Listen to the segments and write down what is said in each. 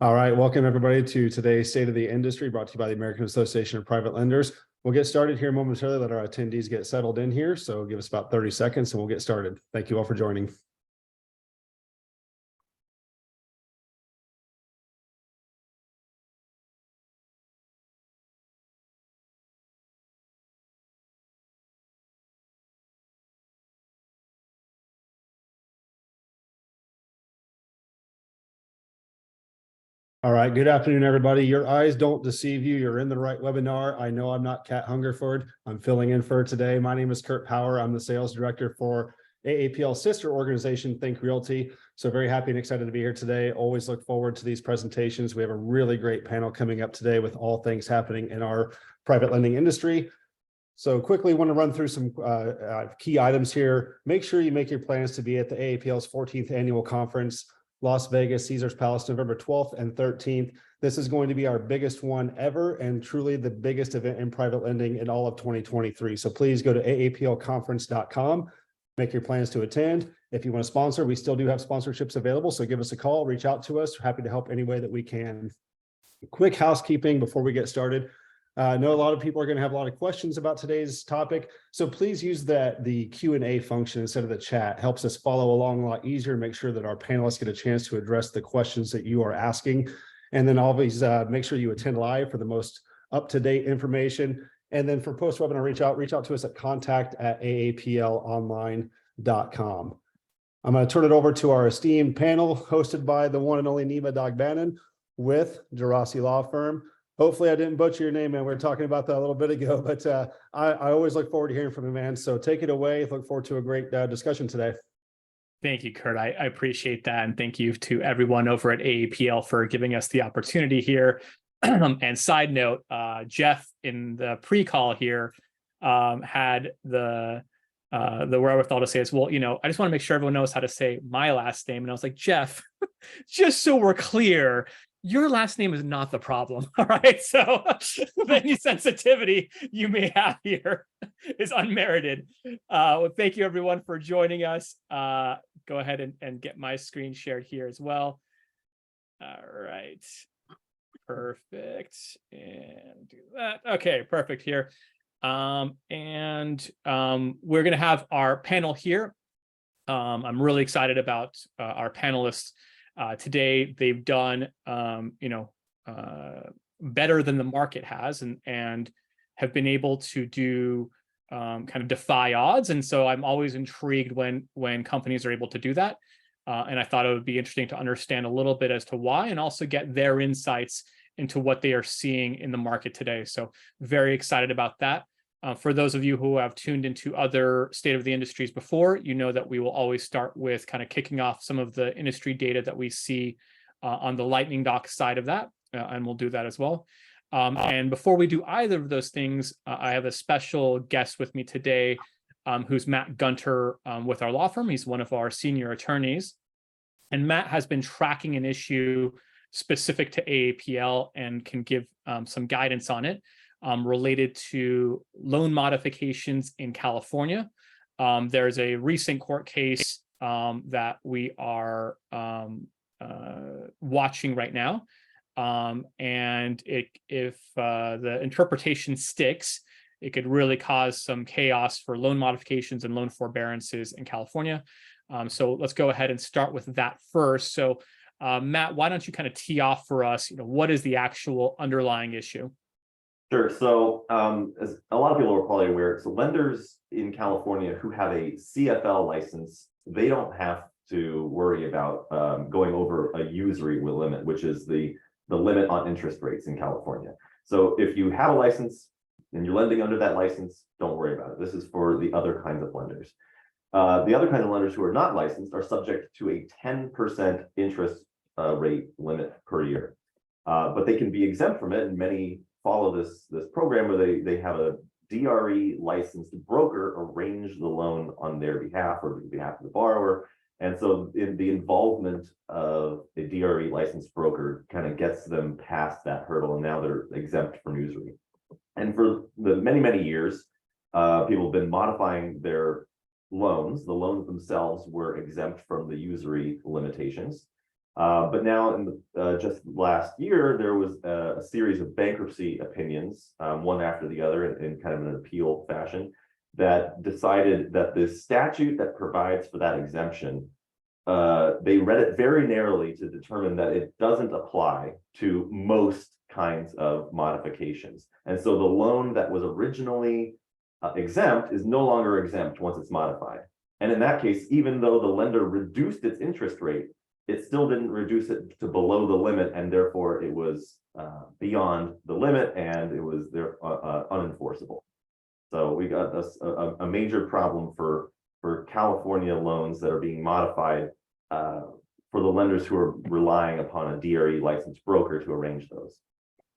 All right, welcome everybody to today's State of the Industry brought to you by the American Association of Private Lenders. We'll get started here momentarily, let our attendees get settled in here. So give us about 30 seconds and we'll get started. Thank you all for joining. All right, good afternoon, everybody. Your eyes don't deceive you. You're in the right webinar. I know I'm not Kat Hungerford. I'm filling in for today. My name is Kurt Power. I'm the sales director for AAPL sister organization, Think Realty. So very happy and excited to be here today. Always look forward to these presentations. We have a really great panel coming up today with all things happening in our private lending industry. So quickly want to run through some key items here. Make sure you make your plans to be at the AAPL's 14th annual conference, Las Vegas, Caesars Palace, November 12th and 13th. This is going to be our biggest one ever and truly the biggest event in private lending in all of 2023. So please go to aaplconference.com, make your plans to attend. If you want to sponsor, we still do have sponsorships available. So give us a call, reach out to us. We're happy to help any way that we can. Quick housekeeping before we get started. I know a lot of people are going to have a lot of questions about today's topic, so please use the Q&A function instead of the chat. It helps us follow along a lot easier and make sure that our panelists get a chance to address the questions that you are asking. And then always make sure you attend live for the most up-to-date information. And then for post-webinar reach out to us at contact@aaplonline.com. I'm going to turn it over to our esteemed panel hosted by the one and only Nema Daghbandan with Gerasi Law Firm. Hopefully I didn't butcher your name, man. We were talking about that a little bit ago, but I always look forward to hearing from you, man. So take it away. Look forward to a great discussion today. Thank you, Kurt. I appreciate that. And thank you to everyone over at AAPL for giving us the opportunity here. And side note, Jeff in the pre-call here had the wherewithal to say as well, I just want to make sure everyone knows how to say my last name. And I was like, Jeff, just so we're clear, your last name is not the problem. All right. So any sensitivity you may have here is unmerited. Well, thank you everyone for joining us. Go ahead and get my screen shared here as well. All right. Perfect. And do that. Okay, perfect here. We're going to have our panel here. I'm really excited about our panelists. Today, they've done, better than the market has and have been able to do kind of defy odds. And so I'm always intrigued when companies are able to do that. And I thought it would be interesting to understand a little bit as to why and also get their insights into what they are seeing in the market today. So very excited about that. For those of you who have tuned into other State of the Industries before, you know that we will always start with kind of kicking off some of the industry data that we see on the lightning dock side of that, and we'll do that as well. And before we do either of those things, I have a special guest with me today, who's Matt Gunter with our law firm. He's one of our senior attorneys. And Matt has been tracking an issue specific to AAPL and can give some guidance on it. Related to loan modifications in California. There's a recent court case that we are watching right now. And if the interpretation sticks, it could really cause some chaos for loan modifications and loan forbearances in California. So let's go ahead and start with that first. So Matt, why don't you kind of tee off for us, what is the actual underlying issue? Sure. So as a lot of people are probably aware, so lenders in California who have a CFL license, they don't have to worry about going over a usury limit, which is the limit on interest rates in California. So if you have a license and you're lending under that license, don't worry about it. This is for the other kinds of lenders. The other kinds of lenders who are not licensed are subject to a 10% interest rate limit per year. But they can be exempt from it, and many follow this program where they have a DRE licensed broker arrange the loan on their behalf or on behalf of the borrower. And so in the involvement of a DRE licensed broker kind of gets them past that hurdle, and now they're exempt from usury. And for the many years, people have been modifying their loans. The loans themselves were exempt from the usury limitations. But now in the, just last year, there was a series of bankruptcy opinions, one after the other in kind of an appeal fashion, that decided that the statute that provides for that exemption, they read it very narrowly to determine that it doesn't apply to most kinds of modifications. And so the loan that was originally exempt is no longer exempt once it's modified. And in that case, even though the lender reduced its interest rate, it still didn't reduce it to below the limit, and therefore it was beyond the limit, and it was there unenforceable. So we got this a major problem for California loans that are being modified for the lenders who are relying upon a DRE licensed broker to arrange those.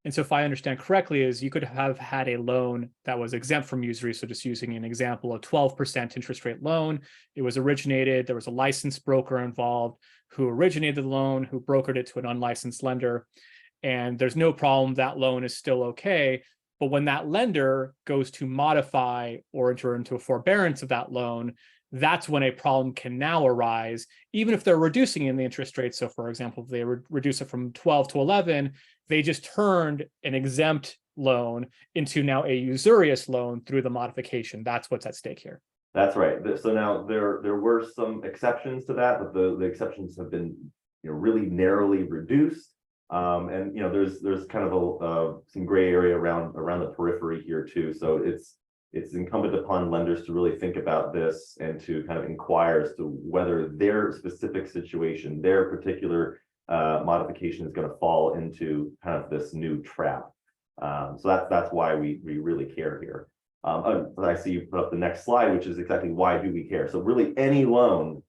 And so if I understand correctly, is you could have had a loan that was exempt from usury. So just using an example, a 12% interest rate loan, it was originated, there was a licensed broker involved who originated the loan, who brokered it to an unlicensed lender. And there's no problem, that loan is still okay. But when that lender goes to modify or enter into a forbearance of that loan, that's when a problem can now arise, even if they're reducing in the interest rate. So for example, if they reduce it from 12 to 11, they just turned an exempt loan into now a usurious loan through the modification. That's what's at stake here. That's right. So now there were some exceptions to that, but the exceptions have been really narrowly reduced. And there's kind of some gray area around the periphery here too. So it's incumbent upon lenders to really think about this and to kind of inquire as to whether their specific situation, their particular modification is going to fall into kind of this new trap. So that's why we really care here. I see you put up the next slide, which is exactly why do we care. So really any loan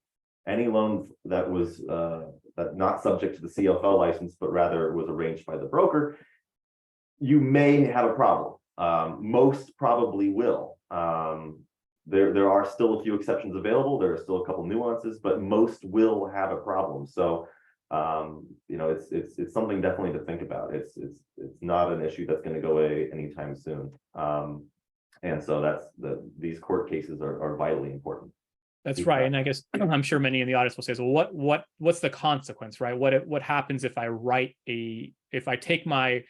that was that not subject to the CFL license, but rather was arranged by the broker, you may have a problem. Most probably will. There are still a few exceptions available. There are still a couple nuances, but most will have a problem. So it's something definitely to think about. It's not an issue that's going to go away anytime soon. And so these court cases are vitally important. That's right. And I guess I'm sure many in the audience will say, well, what's the consequence, right? What happens if I take my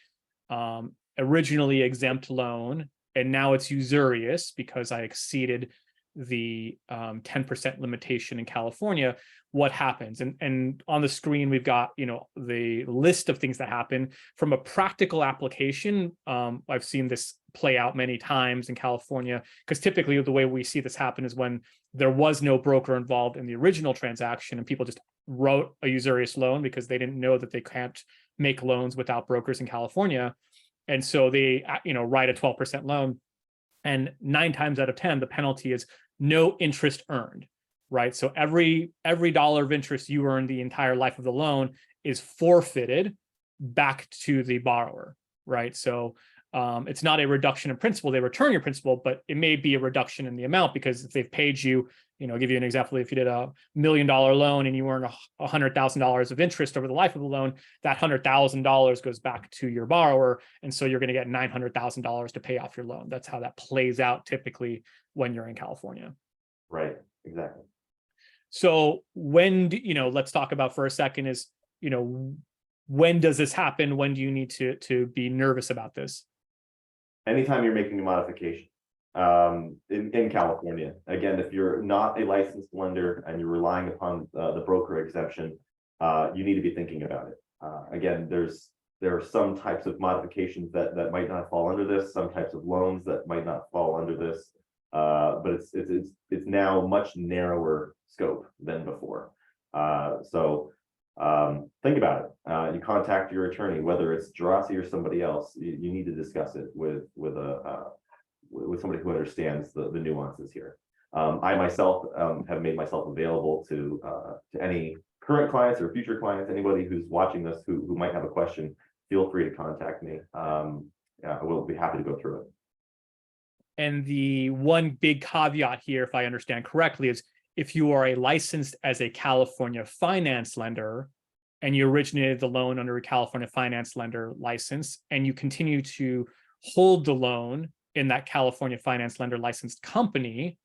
originally exempt loan and now it's usurious because I exceeded the 10% limitation in California? What happens? And on the screen, we've got, the list of things that happen. From a practical application, I've seen this play out many times in California, because typically the way we see this happen is when there was no broker involved in the original transaction and people just wrote a usurious loan because they didn't know that they can't make loans without brokers in California. And so they, write a 12% loan, and 9 times out of 10, the penalty is no interest earned, right? So every dollar of interest you earn the entire life of the loan is forfeited back to the borrower, right? So it's not a reduction in principal, they return your principal, but it may be a reduction in the amount, because if they've paid you, I'll give you an example. If you did $1 million loan and you earn $100,000 of interest over the life of the loan, that $100,000 goes back to your borrower. And so you're going to get $900,000 to pay off your loan. That's how that plays out typically when you're in California. Right, exactly. So when, let's talk about for a second is, when does this happen? When do you need to be nervous about this? Anytime you're making a modification in California. Again, if you're not a licensed lender and you're relying upon the broker exemption, you need to be thinking about it. Again, there are some types of modifications that might not fall under this, some types of loans that might not fall under this, but it's now much narrower scope than before. So think about it. You contact your attorney, whether it's Gerasi or somebody else. You need to discuss it with somebody who understands the nuances here. I myself have made myself available to any current clients or future clients, anybody who's watching this who might have a question. Feel free to contact me. I will be happy to go through it. And the one big caveat here, if I understand correctly, is if you are licensed as a California finance lender and you originated the loan under a California finance lender license and you continue to hold the loan in that California finance lender licensed company,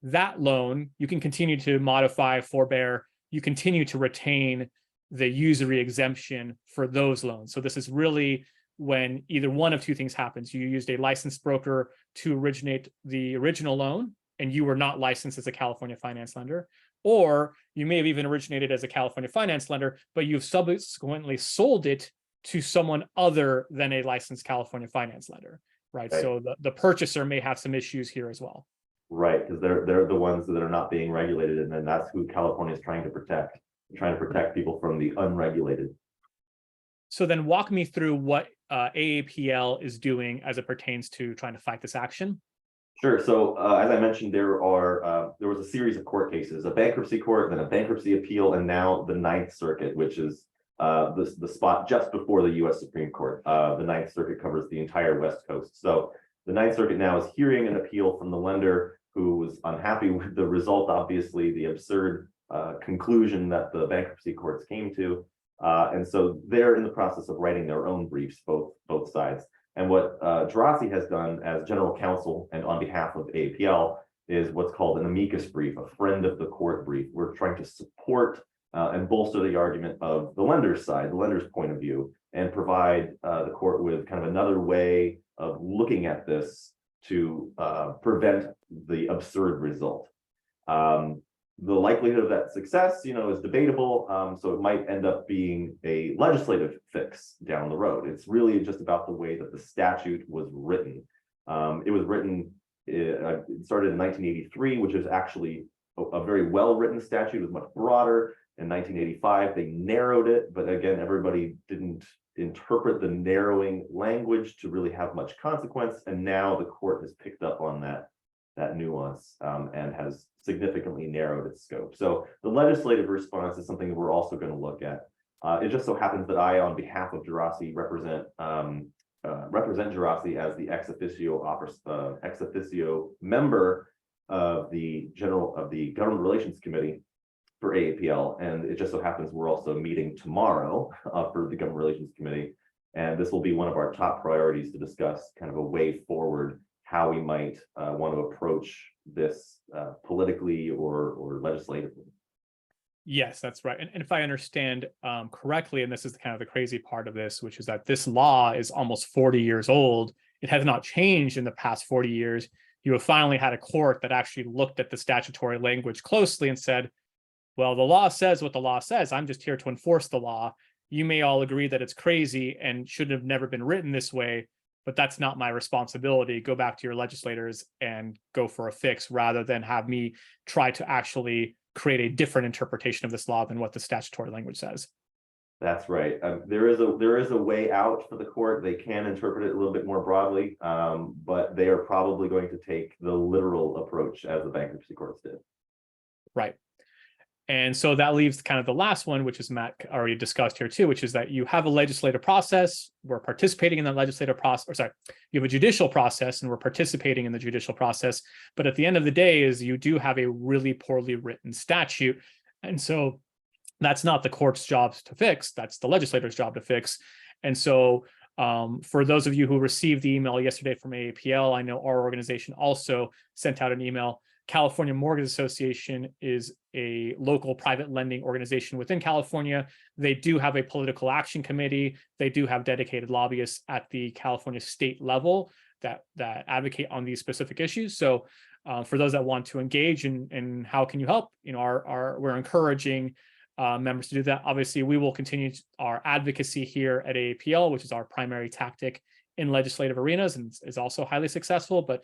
that loan, you can continue to modify, forbear, you continue to retain the usury exemption for those loans. So this is really when either one of two things happens. You used a licensed broker to originate the original loan, and you were not licensed as a California finance lender, or you may have even originated as a California finance lender, but you've subsequently sold it to someone other than a licensed California finance lender, right? Right. So the purchaser may have some issues here as well. Right, because they're the ones that are not being regulated, and then that's who California is trying to protect. They're trying to protect people from the unregulated. So then walk me through what AAPL is doing as it pertains to trying to fight this action. Sure. So as I mentioned, there was a series of court cases, a bankruptcy court, then a bankruptcy appeal, and now the Ninth Circuit, which is the spot just before the U.S. Supreme Court. The Ninth Circuit covers the entire West Coast. So the Ninth Circuit now is hearing an appeal from the lender who was unhappy with the result, obviously the absurd conclusion that the bankruptcy courts came to. And so they're in the process of writing their own briefs, both sides. And what Gerasi has done as general counsel and on behalf of AAPL is what's called an amicus brief, a friend of the court brief. We're trying to support and bolster the argument of the lender's side, the lender's point of view, and provide the court with kind of another way of looking at this to prevent the absurd result. The likelihood of that success, is debatable. So it might end up being a legislative fix down the road. It's really just about the way that the statute was written. It was written, it started in 1983, which is actually a very well-written statute. It was much broader. In 1985, they narrowed it, but again, everybody didn't interpret the narrowing language to really have much consequence. And now the court has picked up on that nuance and has significantly narrowed its scope. So the legislative response is something that we're also going to look at. It just so happens that I, on behalf of Gerasi, represent Gerasi as the ex officio member of the Government Relations Committee for AAPL, and it just so happens we're also meeting tomorrow for the Government Relations Committee, and this will be one of our top priorities to discuss kind of a way forward, how we might want to approach this politically or legislatively. Yes, that's right. And if I understand correctly, and this is kind of the crazy part of this, which is that this law is almost 40 years old. It has not changed in the past 40 years. You have finally had a court that actually looked at the statutory language closely and said, well, the law says what the law says. I'm just here to enforce the law. You may all agree that it's crazy and should have never been written this way, but that's not my responsibility. Go back to your legislators and go for a fix rather than have me try to actually create a different interpretation of this law than what the statutory language says. That's right. There is a way out for the court. They can interpret it a little bit more broadly, but they are probably going to take the literal approach as the bankruptcy courts did. Right. And so that leaves kind of the last one, which is Matt already discussed here too, which is that you have a legislative process. We're participating in that legislative process, or sorry, you have a judicial process and we're participating in the judicial process. But at the end of the day is you do have a really poorly written statute. And so that's not the court's job to fix, that's the legislator's job to fix. And so for those of you who received the email yesterday from AAPL, I know our organization also sent out an email. California Mortgage Association is a local private lending organization within California. They do have a political action committee. They do have dedicated lobbyists at the California state level that advocate on these specific issues. So for those that want to engage in how can you help, we're encouraging members to do that. Obviously, we will continue our advocacy here at AAPL, which is our primary tactic in legislative arenas and is also highly successful, but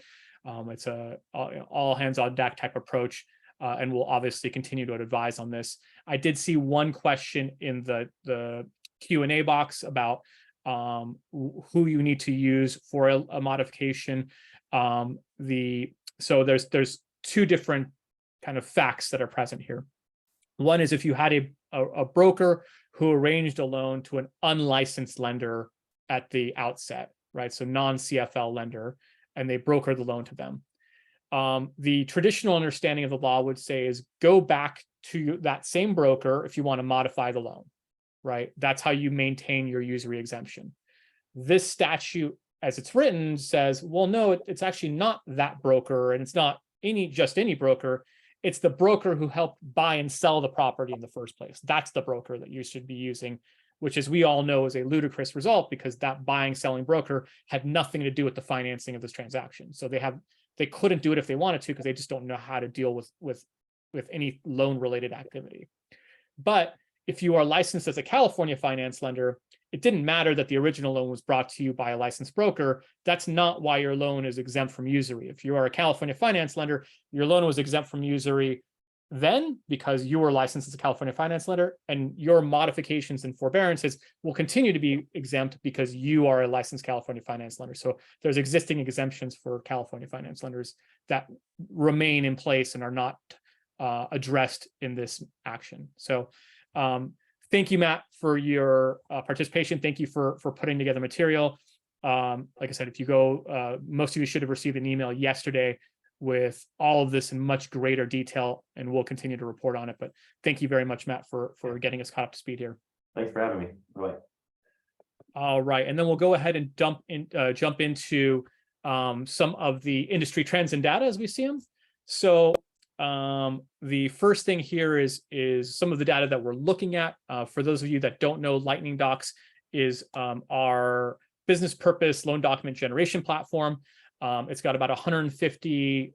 it's a all hands on deck type approach, and we'll obviously continue to advise on this. I did see one question in the Q&A box about who you need to use for a modification. So there's two different kind of facts that are present here. One is if you had a broker who arranged a loan to an unlicensed lender at the outset, right? So non-CFL lender, and they broker the loan to them. The traditional understanding of the law would say is go back to that same broker if you want to modify the loan, right? That's how you maintain your usury exemption. This statute, as it's written, says, well, no, it's actually not that broker, and it's not just any broker. It's the broker who helped buy and sell the property in the first place. That's the broker that you should be using, which, as we all know, is a ludicrous result because that buying, selling broker had nothing to do with the financing of this transaction. So they couldn't do it if they wanted to because they just don't know how to deal with any loan related activity. But if you are licensed as a California finance lender, it didn't matter that the original loan was brought to you by a licensed broker. That's not why your loan is exempt from usury. If you are a California finance lender, your loan was exempt from usury then because you were licensed as a California finance lender, and your modifications and forbearances will continue to be exempt because you are a licensed California finance lender. So there's existing exemptions for California finance lenders that remain in place and are not addressed in this action. So thank you, Matt, for your participation. Thank you for putting together material. Like I said, if you go, most of you should have received an email yesterday with all of this in much greater detail, and we'll continue to report on it. But thank you very much, Matt, for getting us caught up to speed here. Thanks for having me. Bye. All right, and then we'll go ahead and jump into some of the industry trends and data as we see them. So the first thing here is some of the data that we're looking at. For those of you that don't know, Lightning Docs is our business purpose loan document generation platform. It's got about 150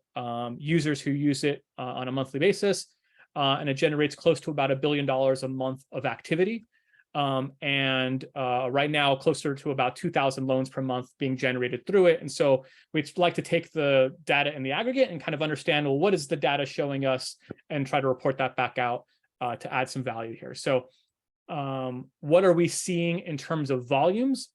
users who use it on a monthly basis, and it generates close to about $1 billion a month of activity. And right now, closer to about 2,000 loans per month being generated through it. And so we'd like to take the data in the aggregate and kind of understand, well, what is the data showing us, and try to report that back out to add some value here. So what are we seeing in terms of volumes?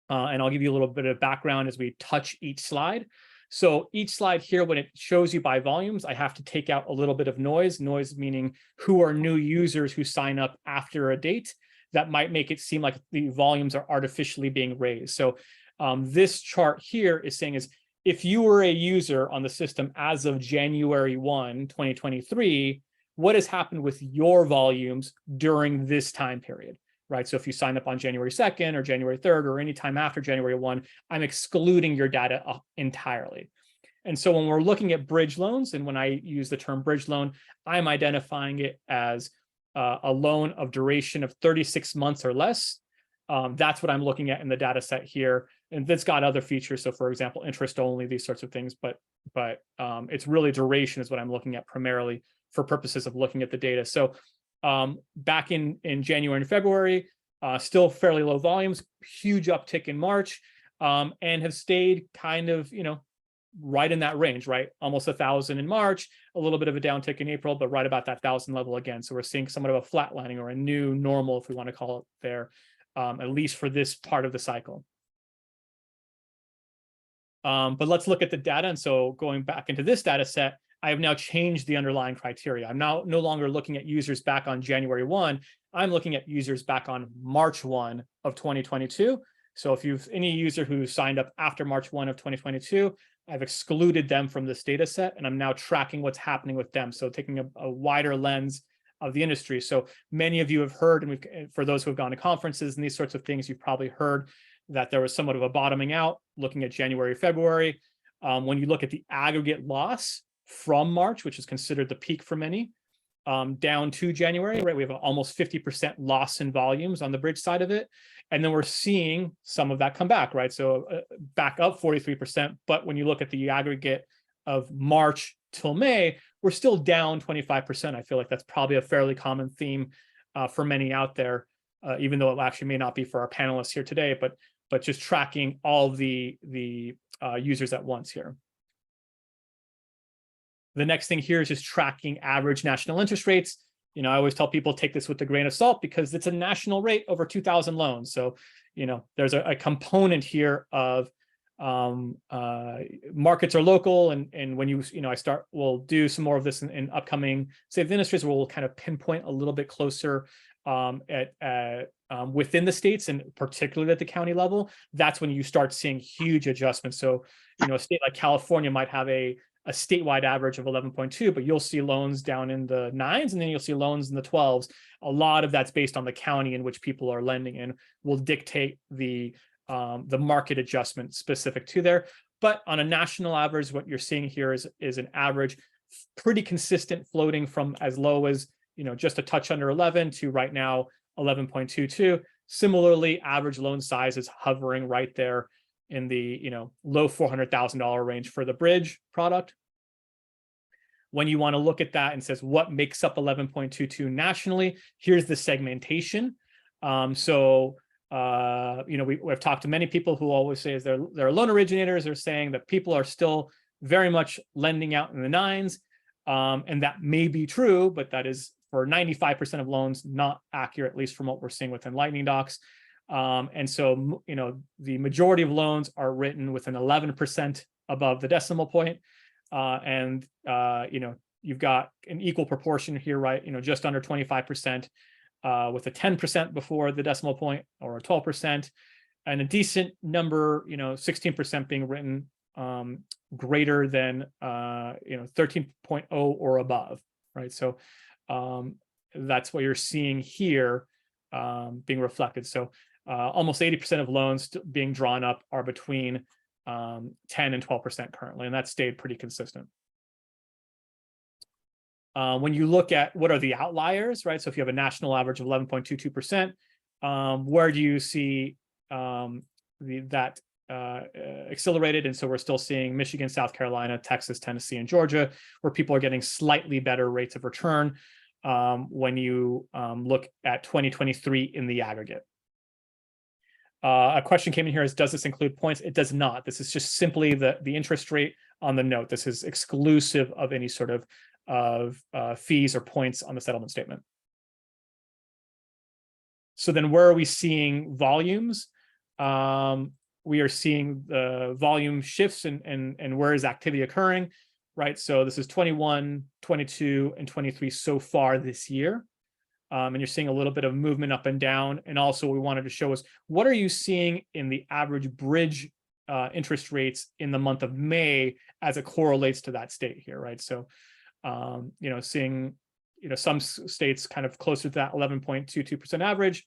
And I'll give you a little bit of background as we touch each slide. So each slide here, when it shows you by volumes, I have to take out a little bit of noise meaning who are new users who sign up after a date. That might make it seem like the volumes are artificially being raised. So this chart here is saying if you were a user on the system as of January 1, 2023, what has happened with your volumes during this time period, right? So if you sign up on January 2nd or January 3rd or any time after January 1, I'm excluding your data entirely. And so when we're looking at bridge loans, and when I use the term bridge loan, I'm identifying it as a loan of duration of 36 months or less. That's what I'm looking at in the data set here. And that's got other features. So for example, interest only, these sorts of things, but it's really duration is what I'm looking at primarily for purposes of looking at the data. So back in January and February, still fairly low volumes, huge uptick in March, and have stayed kind of, right in that range, right? Almost 1,000 in March, a little bit of a downtick in April, but right about that 1,000 level again. So we're seeing somewhat of a flatlining or a new normal, if we want to call it there, at least for this part of the cycle. But let's look at the data. And so going back into this data set, I have now changed the underlying criteria. I'm now no longer looking at users back on January 1. I'm looking at users back on March 1 of 2022. So if you've any user who signed up after March 1 of 2022, I've excluded them from this data set, and I'm now tracking what's happening with them. So taking a wider lens of the industry. So many of you have heard, and for those who have gone to conferences and these sorts of things, you've probably heard that there was somewhat of a bottoming out looking at January, February. When you look at the aggregate loss from March, which is considered the peak for many, down to January, right? We have almost 50% loss in volumes on the bridge side of it. And then we're seeing some of that come back, right? So back up 43%. But when you look at the aggregate of March till May, we're still down 25%. I feel like that's probably a fairly common theme for many out there, even though it actually may not be for our panelists here today, but just tracking all the users at once here. The next thing here is just tracking average national interest rates. I always tell people take this with a grain of salt because it's a national rate over 2,000 loans. So, there's a component here of markets are local. And when we'll do some more of this in upcoming Save the Industries, where we'll kind of pinpoint a little bit closer within the states, and particularly at the county level. That's when you start seeing huge adjustments. So, a state like California might have a statewide average of 11.2, but you'll see loans down in the 9s, and then you'll see loans in the 12s. A lot of that's based on the county in which people are lending in, will dictate the market adjustment specific to there. But on a national average, what you're seeing here is an average pretty consistent floating from as low as, just a touch under 11 to right now 11.22. Similarly, average loan size is hovering right there in the low $400,000 range for the bridge product. When you want to look at that and says what makes up 11.22 nationally, here's the segmentation. We've talked to many people who always say they're loan originators. They're saying that people are still very much lending out in the nines, and that may be true, but that is for 95% of loans not accurate, at least from what we're seeing within Lightning Docs. And so, the majority of loans are written within 11% above the decimal point. You've got an equal proportion here, right? Just under 25% with a 10% before the decimal point, or a 12%, and a decent number, 16% being written greater than 13.0 or above, right? So that's what you're seeing here being reflected. So almost 80% of loans being drawn up are between 10 and 12% currently, and that stayed pretty consistent. When you look at what are the outliers, right? So if you have a national average of 11.22%, where do you see that accelerated? And so we're still seeing Michigan, South Carolina, Texas, Tennessee, and Georgia, where people are getting slightly better rates of return when you look at 2023 in the aggregate. A question came in here: does this include points? It does not. This is just simply the interest rate on the note. This is exclusive of any sort of fees or points on the settlement statement. So then where are we seeing volumes? We are seeing the volume shifts and where is activity occurring, right? So this is 21, 22, and 23 so far this year. And you're seeing a little bit of movement up and down. And also we wanted to show us, what are you seeing in the average bridge interest rates in the month of May as it correlates to that state here, right? So, seeing, some states kind of closer to that 11.22% average,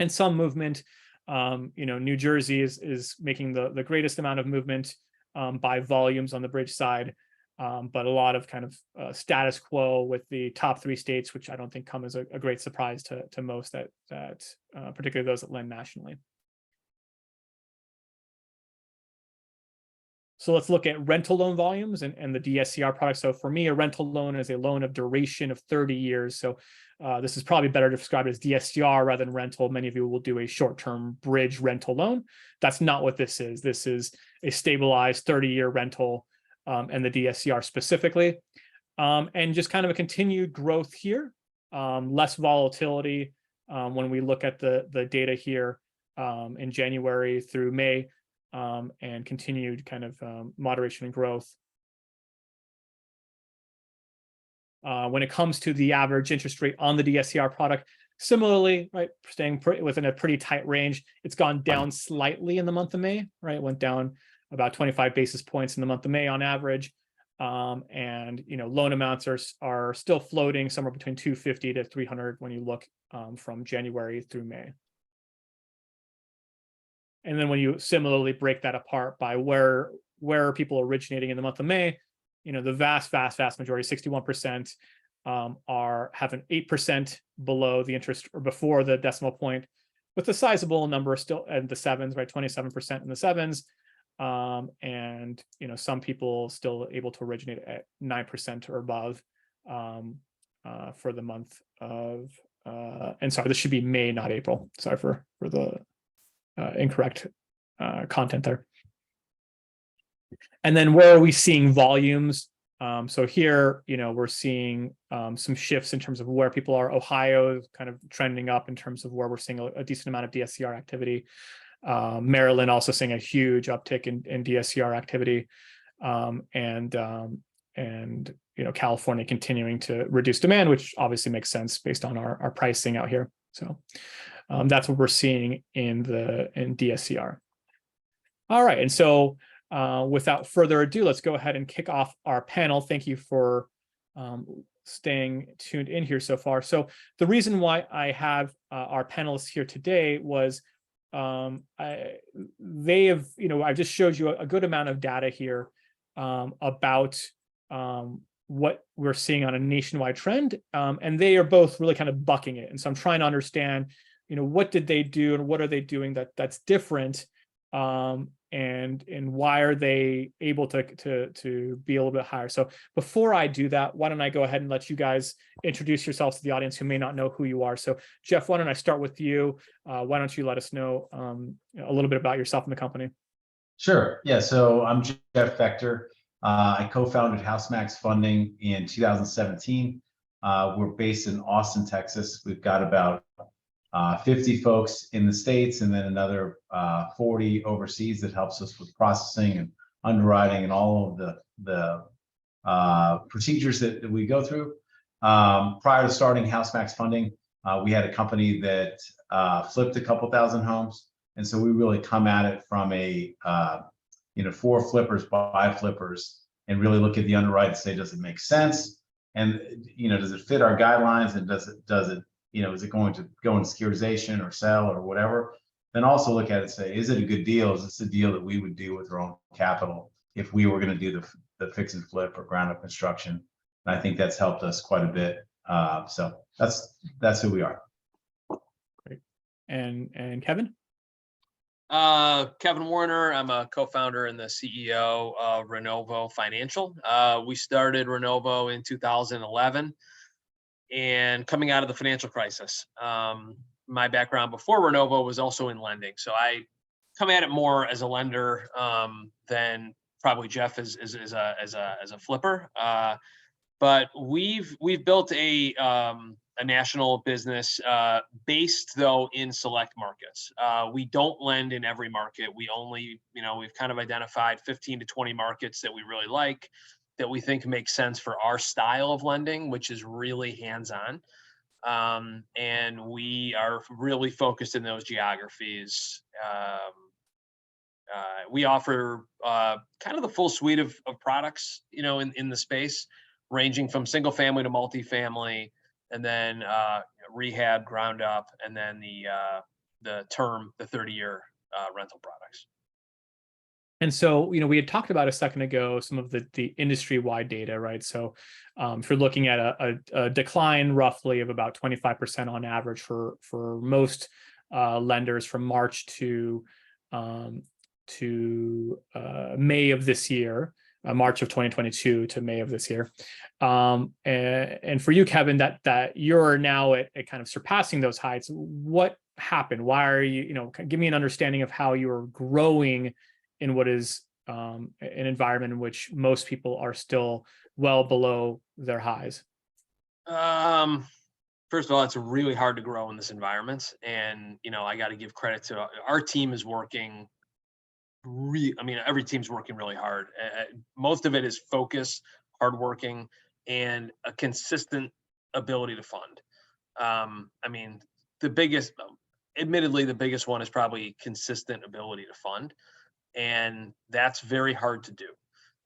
and some movement. New Jersey is making the greatest amount of movement by volumes on the bridge side, but a lot of kind of status quo with the top three states, which I don't think come as a great surprise to most that particularly those that lend nationally. So let's look at rental loan volumes and the DSCR product. So for me, a rental loan is a loan of duration of 30 years. So this is probably better described as DSCR rather than rental. Many of you will do a short-term bridge rental loan. That's not what this is. This is a stabilized 30-year rental, and the DSCR specifically. And just kind of a continued growth here, less volatility when we look at the data here in January through May. And continued kind of moderation and growth. When it comes to the average interest rate on the DSCR product, similarly, right, staying within a pretty tight range. It's gone down slightly in the month of May, right? It went down about 25 basis points in the month of May on average. And loan amounts are still floating somewhere between 250 to 300 when you look from January through May. And then when you similarly break that apart by where are people originating in the month of May, the vast majority, 61%, have an 8% below the interest or before the decimal point, with a sizable number still in the sevens, right? 27% in the sevens. And some people still able to originate at 9% or above for the month of and sorry, this should be May, not April. Sorry for the incorrect content there. And then where are we seeing volumes? So here, we're seeing some shifts in terms of where people are. Ohio is kind of trending up in terms of where we're seeing a decent amount of DSCR activity. Maryland also seeing a huge uptick in DSCR activity, and California continuing to reduce demand, which obviously makes sense based on our pricing out here. So that's what we're seeing in DSCR. All right, and so without further ado, let's go ahead and kick off our panel. Thank you for staying tuned in here so far. So the reason why I have our panelists here today was I just showed you a good amount of data here about what we're seeing on a nationwide trend, and they are both really kind of bucking it. And so I'm trying to understand, what did they do and what are they doing that's different, and why are they able to be a little bit higher. So before I do that, why don't I go ahead and let you guys introduce yourselves to the audience who may not know who you are. So Jeff, why don't I start with you? Why don't you let us know a little bit about yourself and the company? Sure. Yeah. So I'm Jeff Fechter. I co-founded HouseMax Funding in 2017. We're based in Austin, Texas. We've got about 50 folks in the States and then another 40 overseas that helps us with processing and underwriting and all of the procedures that we go through. Prior to starting HouseMax Funding, we had a company that flipped a couple thousand homes. And so we really come at it from a, for flippers, by flippers, and really look at the underwrite and say, does it make sense? And, does it fit our guidelines? And does it, is it going to go in securitization or sell or whatever? Then also look at it and say, is it a good deal? Is this a deal that we would do with our own capital if we were going to do the fix and flip or ground up construction? And I think that's helped us quite a bit. So that's who we are. Great. And Kevin? Kevin Werner. I'm a co-founder and the CEO of Renovo Financial. We started Renovo in 2011 and coming out of the financial crisis. My background before Renovo was also in lending. So I come at it more as a lender than probably Jeff as a flipper. But we've built a national business based though in select markets. We don't lend in every market. We only, we've kind of identified 15 to 20 markets that we really like, that we think make sense for our style of lending, which is really hands-on. And we are really focused in those geographies. We offer kind of the full suite of products, in the space, ranging from single family to multifamily, and then rehab, ground up, and then the term, the 30-year rental products. And so, we had talked about a second ago some of the industry-wide data, right? So if you're looking at a decline roughly of about 25% on average for most lenders from March to May of this year, March of 2022 to May of this year. And for you, Kevin, that you're now at kind of surpassing those heights. What happened? Why are you, give me an understanding of how you're growing in what is an environment in which most people are still well below their highs? First of all, it's really hard to grow in this environment. And, I got to give credit to our team is working every team's working really hard. Most of it is focus, hardworking, and a consistent ability to fund. Admittedly, the biggest one is probably consistent ability to fund. And that's very hard to do.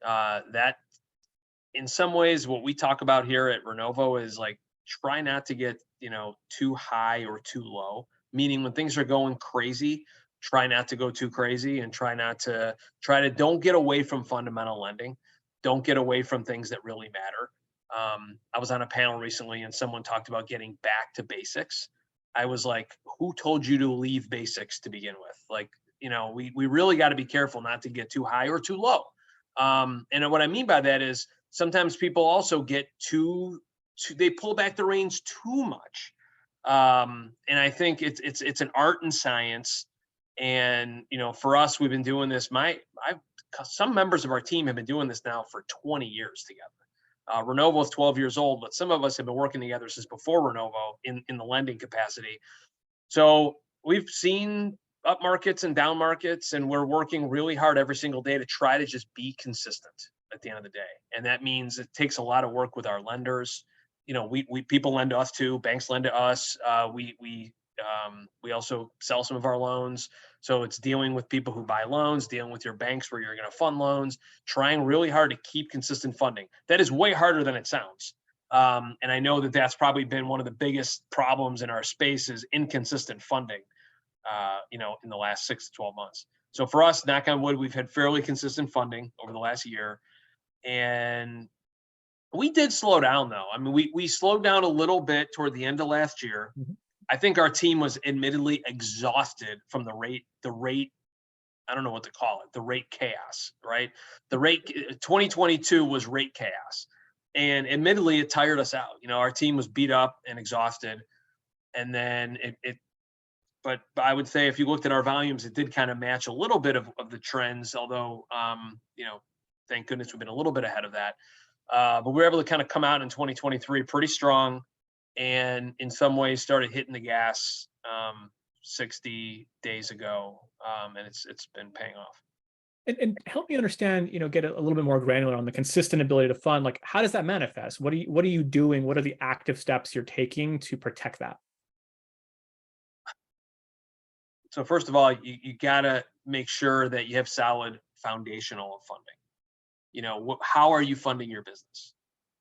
That, in some ways, what we talk about here at Renovo is like, try not to get, too high or too low. Meaning when things are going crazy, try not to go too crazy, and don't get away from fundamental lending. Don't get away from things that really matter. I was on a panel recently and someone talked about getting back to basics. I was like, who told you to leave basics to begin with? Like, we really got to be careful not to get too high or too low. And what I mean by that is sometimes people also get they pull back the reins too much. And I think it's an art and science. And, for us, we've been doing this. Some members of our team have been doing this now for 20 years together. Renovo is 12 years old, but some of us have been working together since before Renovo in the lending capacity. So we've seen up markets and down markets, and we're working really hard every single day to try to just be consistent at the end of the day. And that means it takes a lot of work with our lenders. People lend to us too. Banks lend to us. We also sell some of our loans. So it's dealing with people who buy loans, dealing with your banks where you're going to fund loans, trying really hard to keep consistent funding. That is way harder than it sounds. And I know that that's probably been one of the biggest problems in our space is inconsistent funding, in the last 6 to 12 months. So for us, knock on wood, we've had fairly consistent funding over the last year. And We did slow down though. I mean, we slowed down a little bit toward the end of last year. Mhm. I think our team was admittedly exhausted from the rate, I don't know what to call it, the rate chaos, right? The rate 2022 was rate chaos. And admittedly, it tired us out. You know, our team was beat up and exhausted. And then but I would say if you looked at our volumes, it did kind of match a little bit of the trends, although, you know, thank goodness we've been a little bit ahead of that. But we were able to kind of come out in 2023 pretty strong, and in some ways started hitting the gas 60 days ago, and it's been paying off. And help me understand, you know, get a little bit more granular on the consistent ability to fund. Like, how does that manifest? What are you doing? What are the active steps you're taking to protect that? So first of all, you gotta make sure that you have solid foundational funding. You know, how are you funding your business?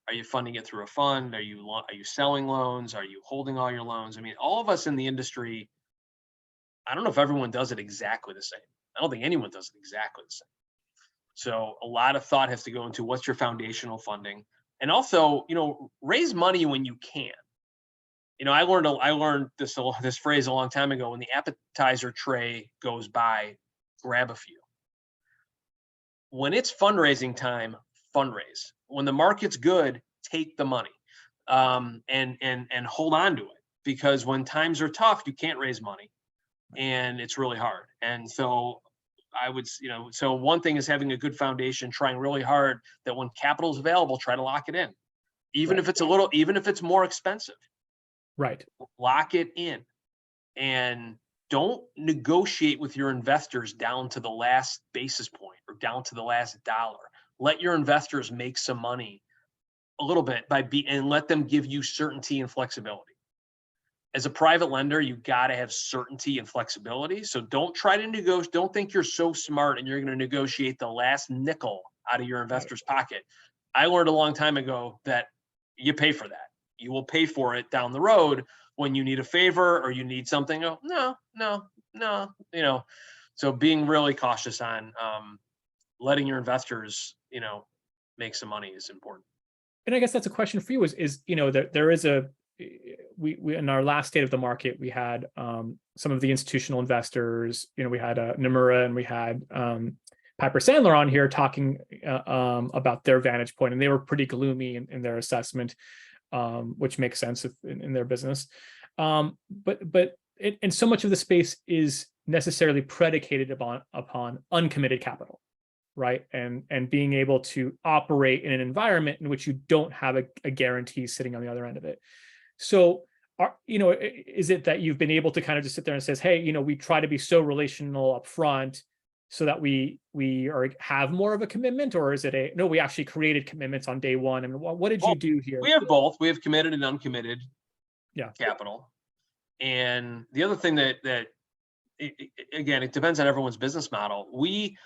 Are you funding it through a fund? Are you selling loans? Are you holding all your loans? I mean, all of us in the industry, I don't know if everyone does it exactly the same. I don't think anyone does it exactly the same. So a lot of thought has to go into what's your foundational funding, and also, you know, raise money when you can. You know, I learned this phrase a long time ago: when the appetizer tray goes by, grab a few. When it's fundraising time, fundraise. When the market's good, take the money, and hold on to it, because when times are tough, you can't raise money, and it's really hard. And so I would, you know, so one thing is having a good foundation, trying really hard that when capital is available, try to lock it in, even if it's even if it's more expensive. Right. Lock it in, and don't negotiate with your investors down to the last basis point or down to the last dollar. Let your investors make some money a little bit and let them give you certainty and flexibility. As a private lender, you got to have certainty and flexibility. So don't try to negotiate. Don't think you're so smart and you're going to negotiate the last nickel out of your investor's pocket. I learned a long time ago that you pay for that. You will pay for it down the road when you need a favor or you need something. Oh, no, you know. So being really cautious on letting your investors, you know, make some money is important. And I guess that's a question for you is, you know, there is we in our last state of the market, we had some of the institutional investors, you know, we had Nomura and we had Piper Sandler on here talking about their vantage point, and they were pretty gloomy in their assessment, which makes sense in their business. And so much of the space is necessarily predicated upon uncommitted capital, right? And being able to operate in an environment in which you don't have a guarantee sitting on the other end of it. So, you know, is it that you've been able to kind of just sit there and says, hey, you know, we try to be so relational up front so that we have more of a commitment, or is it no, we actually created commitments on day one? I mean, what did you do here? We have both. We have committed and uncommitted capital. And the other thing that again, it depends on everyone's business model. We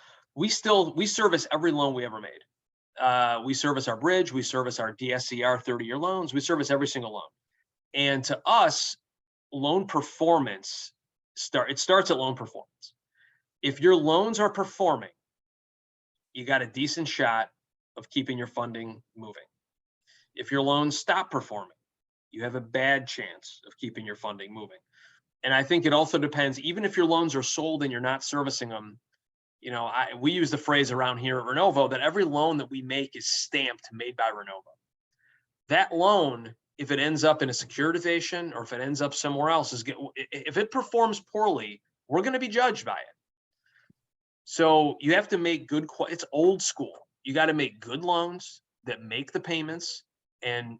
service every loan we ever made. We service our bridge, we service our DSCR 30-year loans, we service every single loan. And to us, loan performance starts at loan performance. If your loans are performing, you got a decent shot of keeping your funding moving. If your loans stop performing, you have a bad chance of keeping your funding moving. And I think it also depends, even if your loans are sold and you're not servicing them, you know, we use the phrase around here at Renovo that every loan that we make is stamped made by Renovo. That loan, if it ends up in a securitization or if it ends up somewhere else, if it performs poorly, we're going to be judged by it. So you have to make it's old school. You got to make good loans that make the payments and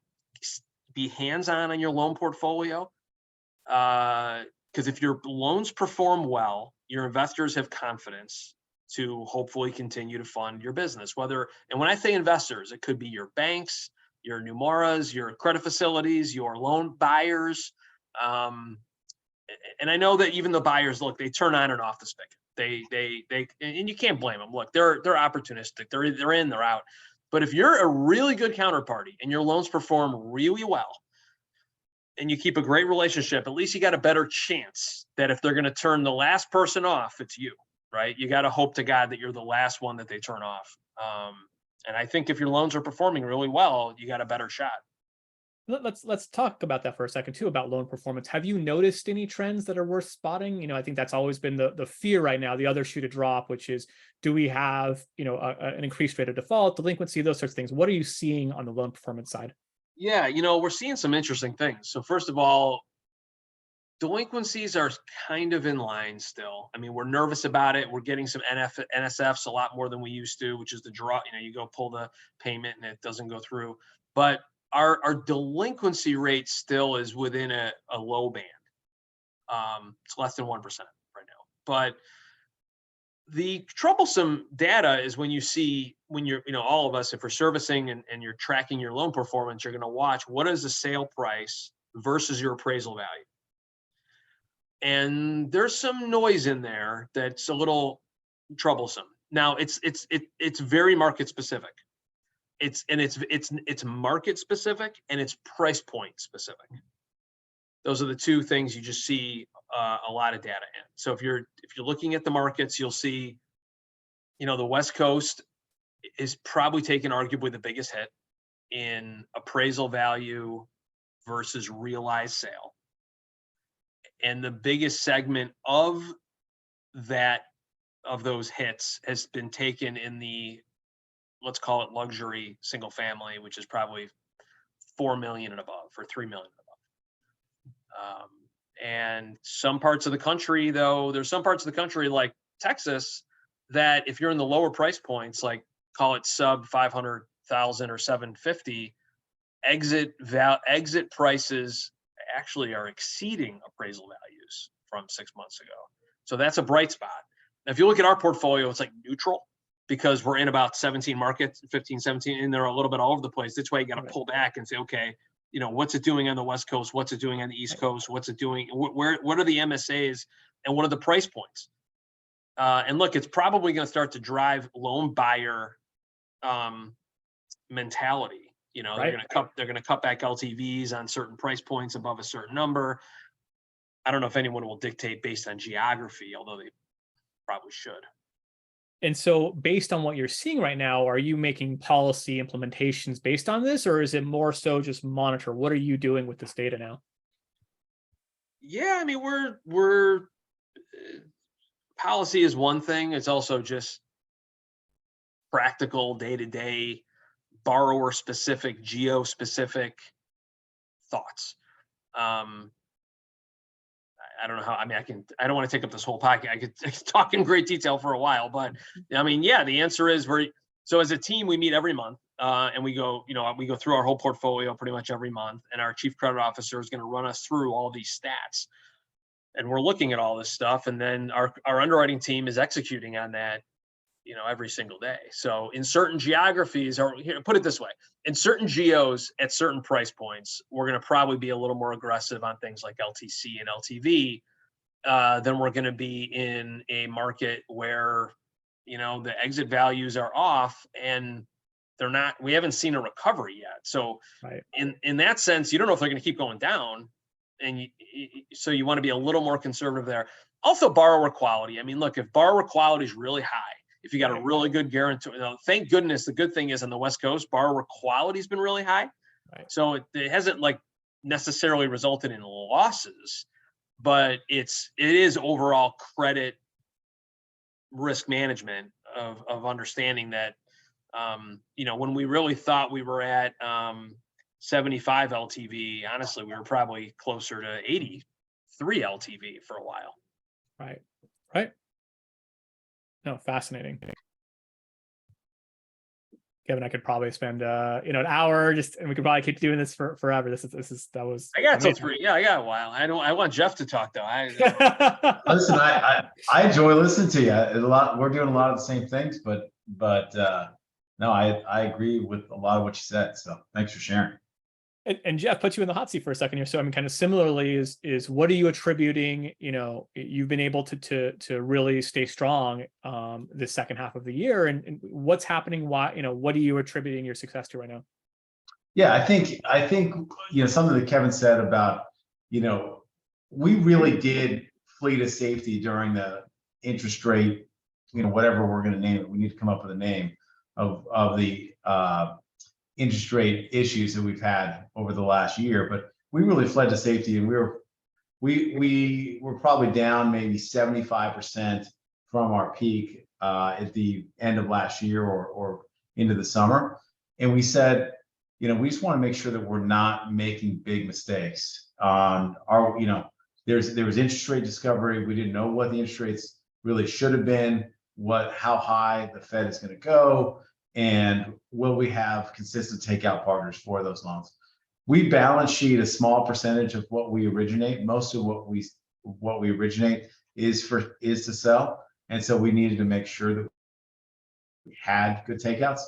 be hands-on your loan portfolio. Because if your loans perform well, your investors have confidence to hopefully continue to fund your business. And when I say investors, it could be your banks, your Numoras, your credit facilities, your loan buyers. And I know that even the buyers, look, they turn on and off the spigot. And you can't blame them. Look, they're opportunistic. They're in, they're out. But if you're a really good counterparty and your loans perform really well, and you keep a great relationship, at least you got a better chance that if they're going to turn the last person off, it's you, right? You got to hope to God that you're the last one that they turn off. And I think if your loans are performing really well, you got a better shot. Let's talk about that for a second too, about loan performance. Have you noticed any trends that are worth spotting? I think that's always been the fear right now, the other shoe to drop, which is, do we have, an increased rate of default, delinquency, those sorts of things? What are you seeing on the loan performance side? Yeah, we're seeing some interesting things. So first of all, delinquencies are kind of in line still. I mean, we're nervous about it. We're getting some NSFs a lot more than we used to, which is the draw. You go pull the payment and it doesn't go through. But our delinquency rate still is within a low band. It's less than 1% right now. But the troublesome data is when you're, all of us, if we're servicing and you're tracking your loan performance, you're going to watch what is the sale price versus your appraisal value. And there's some noise in there that's a little troublesome. Now it's very market specific. It's market specific and it's price point specific. Those are the two things you just see a lot of data in. So if you're looking at the markets, you'll see, the West Coast is probably taking arguably the biggest hit in appraisal value versus realized sale. And the biggest segment of those hits has been taken in the, let's call it luxury single family, which is probably 4 million and above or 3 million and above. And some parts of the country, though, there's some parts of the country like Texas that if you're in the lower price points, like call it sub 500,000 or 750, exit prices actually are exceeding appraisal values from 6 months ago. So that's a bright spot. Now, if you look at our portfolio, it's like neutral because we're in about 17 markets, 15, 17, and they're a little bit all over the place. That's why you got to pull back and say, okay, what's it doing on the West Coast? What's it doing on the East Coast? What's it doing? What are the MSAs and what are the price points? And look, it's probably going to start to drive loan buyer mentality. Right. They're going to cut back LTVs on certain price points above a certain number. I don't know if anyone will dictate based on geography, although they probably should. And so based on what you're seeing right now, are you making policy implementations based on this, or is it more so just monitor? What are you doing with this data now? Yeah, I mean, we're policy is one thing. It's also just practical day-to-day borrower specific, geo specific thoughts. I don't know how, I don't want to take up this whole packet. I could talk in great detail for a while, but I mean, yeah, the answer is so as a team, we meet every month and we go through our whole portfolio pretty much every month. And our chief credit officer is going to run us through all these stats. And we're looking at all this stuff. And then our underwriting team is executing on that, every single day. So in certain geographies, or put it this way, in certain geos at certain price points, we're going to probably be a little more aggressive on things like LTC and LTV than we're going to be in a market where, the exit values are off and we haven't seen a recovery yet. So right. in that sense, you don't know if they're going to keep going down. And so you want to be a little more conservative there. Also borrower quality. I mean, look, if borrower quality is really high, if you got a really good guarantee, thank goodness, the good thing is on the West Coast, borrower quality has been really high. Right. So it hasn't necessarily resulted in losses, but it is overall credit risk management of understanding that, when we really thought we were at 75 LTV, honestly, we were probably closer to 83 LTV for a while. Right. Right. No, fascinating. Kevin, I could probably spend an hour and we could probably keep doing this for forever. That was I got till 3. Yeah, I got a while. I want Jeff to talk though. Listen, I enjoy listening to you. We're doing a lot of the same things, but no, I agree with a lot of what you said. So thanks for sharing. And Jeff, put you in the hot seat for a second here. So I mean, kind of similarly is what are you attributing? You've been able to really stay strong this second half of the year, and what's happening? Why, what are you attributing your success to right now? Yeah, I think something that Kevin said about we really did flee to safety during the interest rate, whatever we're going to name it. We need to come up with a name. of the interest rate issues that we've had over the last year. But we really fled to safety, and we were probably down maybe 75% from our peak at the end of last year or into the summer. And we said, you know, we just want to make sure that we're not making big mistakes on our, you know, there was interest rate discovery. We didn't know what the interest rates really should have been, how high the Fed is going to go, and will we have consistent takeout partners for those loans. We balance sheet a small percentage of what we originate. Most of what we originate is to sell, and so we needed to make sure that we had good takeouts.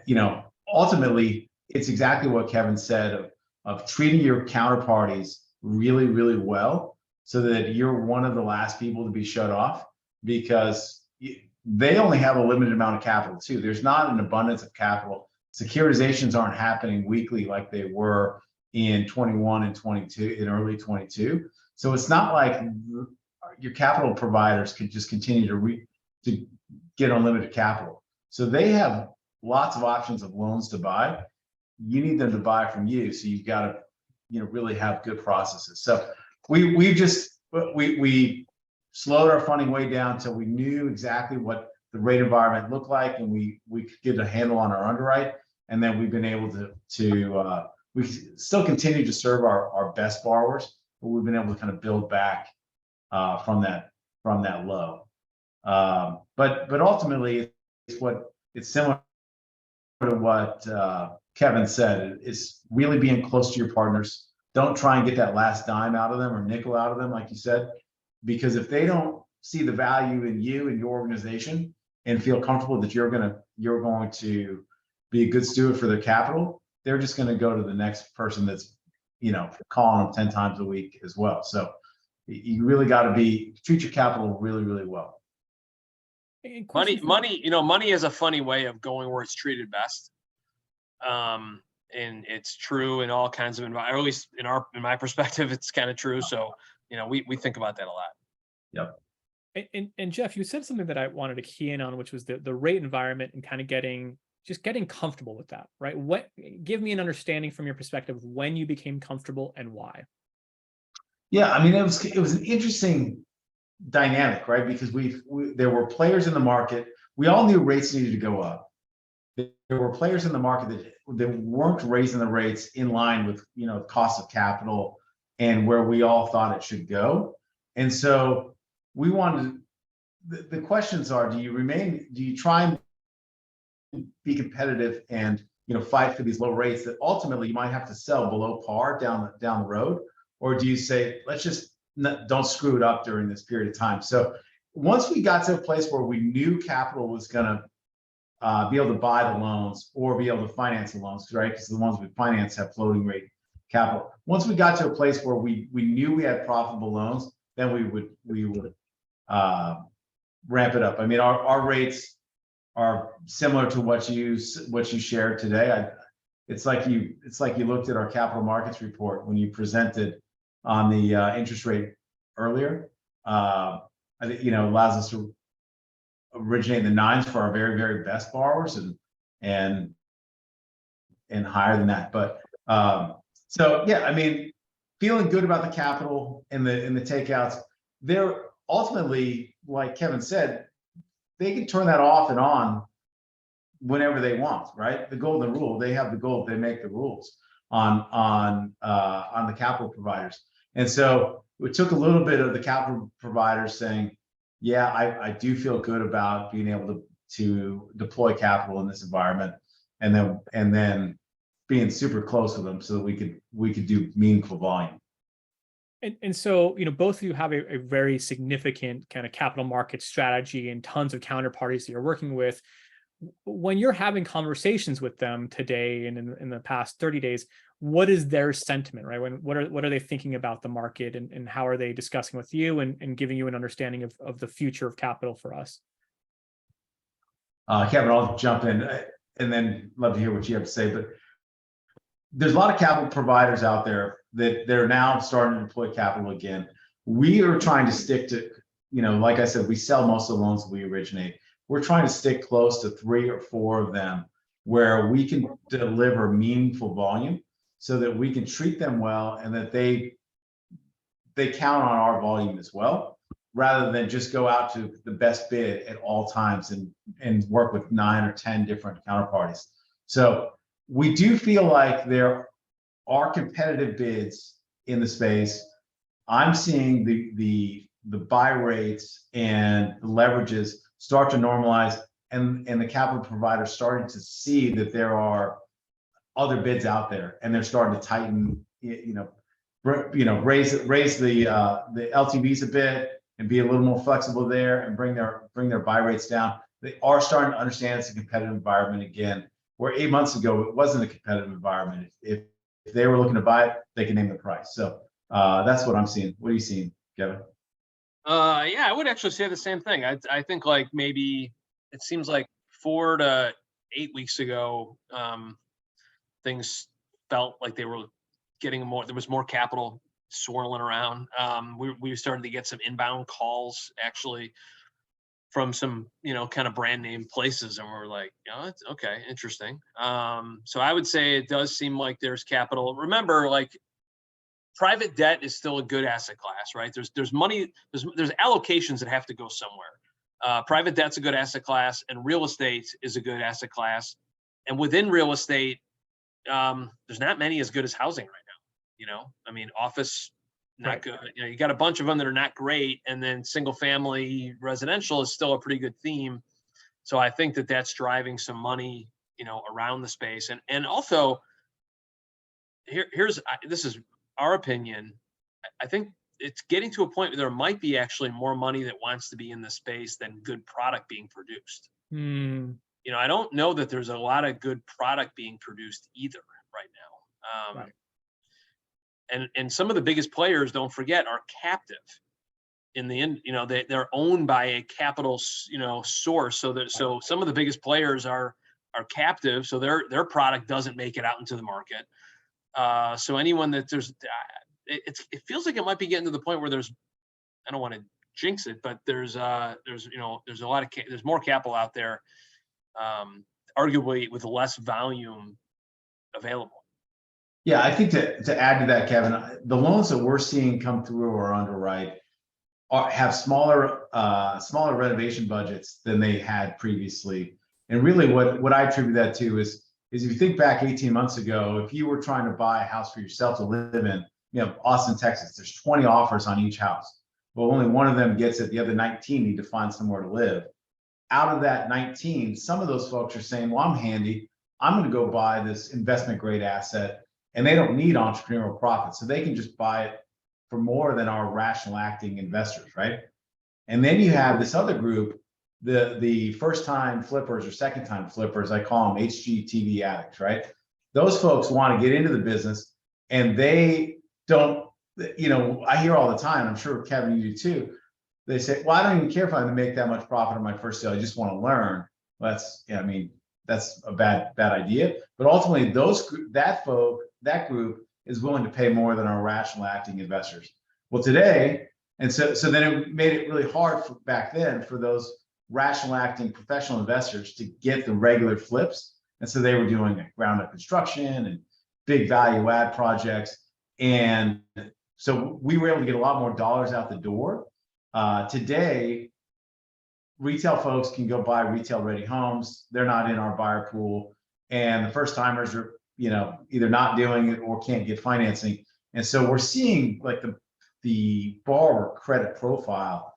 You know, ultimately, it's exactly what Kevin said of treating your counterparties really, really well, so that you're one of the last people to be shut off, because they only have a limited amount of capital too. There's not an abundance of capital. Securitizations aren't happening weekly like they were in 21 and 22, in early 22. So it's not like your capital providers could just continue to get unlimited capital. So they have lots of options of loans to buy. You need them to buy from you. So you've got to, you know, really have good processes. So we slowed our funding way down until we knew exactly what the rate environment looked like, and we could get a handle on our underwrite. And then we've been able to we still continue to serve our best borrowers, but we've been able to kind of build back from that low. But ultimately, it's similar to what Kevin said. It's really being close to your partners. Don't try and get that last dime out of them or nickel out of them, like you said, because if they don't see the value in you and your organization and feel comfortable that you're going to be a good steward for their capital, they're just going to go to the next person that's, you know, calling them 10 times a week as well. So you really got to treat your capital really, really well. Money is a funny way of going where it's treated best. And it's true in all kinds of environments, or at least in my perspective, it's kind of true. So, you know, we think about that a lot. Yep. And Jeff, you said something that I wanted to key in on, which was the rate environment and kind of getting comfortable with that, right? Give me an understanding from your perspective of when you became comfortable and why. Yeah, I mean, it was an interesting dynamic, right? Because there were players in the market. We all knew rates needed to go up. There were players in the market that weren't raising the rates in line with, you know, cost of capital and where we all thought it should go. And so we wanted, the questions are, do you try and be competitive and, you know, fight for these low rates that ultimately you might have to sell below par down the road? Or do you say, let's just don't screw it up during this period of time? So once we got to a place where we knew capital was going to be able to buy the loans or be able to finance the loans, right? Because the ones we finance have floating rate capital. Once we got to a place where we knew we had profitable loans, then we would ramp it up. I mean, our rates are similar to what you shared today. It's like you looked at our capital markets report when you presented on the interest rate earlier. I think, you know, allows us to originate the nines for our very, very best borrowers and higher than that. But so yeah, I mean, feeling good about the capital and the takeouts. They're ultimately, like Kevin said, they can turn that off and on whenever they want, right? The golden rule, they have the gold, they make the rules on the capital providers. And so it took a little bit of the capital providers saying, yeah, I do feel good about being able to deploy capital in this environment, and then being super close with them so that we could do meaningful volume. And so, you know, both of you have a very significant kind of capital market strategy and tons of counterparties that you're working with. When you're having conversations with them today and in the past 30 days, what is their sentiment, right? What are they thinking about the market, and how are they discussing with you and giving you an understanding of the future of capital for us? Kevin, I'll jump in and then love to hear what you have to say. But there's a lot of capital providers out there that they're now starting to deploy capital again. We are trying to stick to, you know, like I said, we sell most of the loans that we originate. we're trying to stick close to 3 or 4 of them where we can deliver meaningful volume so that we can treat them well and that they count on our volume as well, rather than just go out to the best bid at all times and work with 9 or 10 different counterparties. So we do feel like there are competitive bids in the space. I'm seeing the buy rates and the leverages start to normalize, and the capital providers starting to see that there are other bids out there, and they're starting to tighten, raise the LTVs a bit and be a little more flexible there and bring their buy rates down. They are starting to understand it's a competitive environment again, where 8 months ago it wasn't a competitive environment. If they were looking to buy it, they can name the price. So that's what I'm seeing. What are you seeing, Kevin? Yeah, I would actually say the same thing. I think like maybe it seems like 4 to 8 weeks ago, things felt like they were getting more, there was more capital swirling around. We started to get some inbound calls actually from some, kind of brand name places. And we're like, it's okay, interesting. So I would say it does seem like there's capital. Remember, like, private debt is still a good asset class, right? There's money, there's allocations that have to go somewhere. Private debt's a good asset class, and real estate is a good asset class. And within real estate, there's not many as good as housing right now. I mean, office, not good. You got a bunch of them that are not great, and then single family residential is still a pretty good theme. So I think that that's driving some money, around the space. And also, this is our opinion. I think it's getting to a point where there might be actually more money that wants to be in the space than good product being produced. I don't know that there's a lot of good product being produced either right now. And some of the biggest players, don't forget, are captive in the end. They're owned by a capital, source. So some of the biggest players are captive. So their product doesn't make it out into the market. So anyone that it feels like it might be getting to the point where I don't want to jinx it, but there's more capital out there, arguably with less volume available. Yeah, I think to add to that, Kevin, the loans that we're seeing come through or underwrite have smaller renovation budgets than they had previously. And really what I attribute that to is if you think back 18 months ago, if you were trying to buy a house for yourself to live in, Austin, Texas, there's 20 offers on each house. Well, only one of them gets it. The other 19 need to find somewhere to live. Out of that 19, some of those folks are saying, well, I'm handy. I'm going to go buy this investment grade asset, and they don't need entrepreneurial profit. So they can just buy it for more than our rational acting investors, right? And then you have this other group, the first time flippers or second time flippers, I call them HGTV addicts, right? Those folks want to get into the business, and they don't, I hear all the time, I'm sure Kevin, you do too. They say, well, I don't even care if I have to make that much profit on my first sale. I just want to learn. Well, that's a bad idea. But ultimately, that group is willing to pay more than our rational acting investors. Well, today, and so then it made it really hard back then for those rational acting professional investors to get the regular flips. And so they were doing ground up construction and big value add projects. And so we were able to get a lot more dollars out the door. Today, retail folks can go buy retail ready homes. They're not in our buyer pool. And the first timers are, either not doing it or can't get financing. And so we're seeing like the borrower credit profile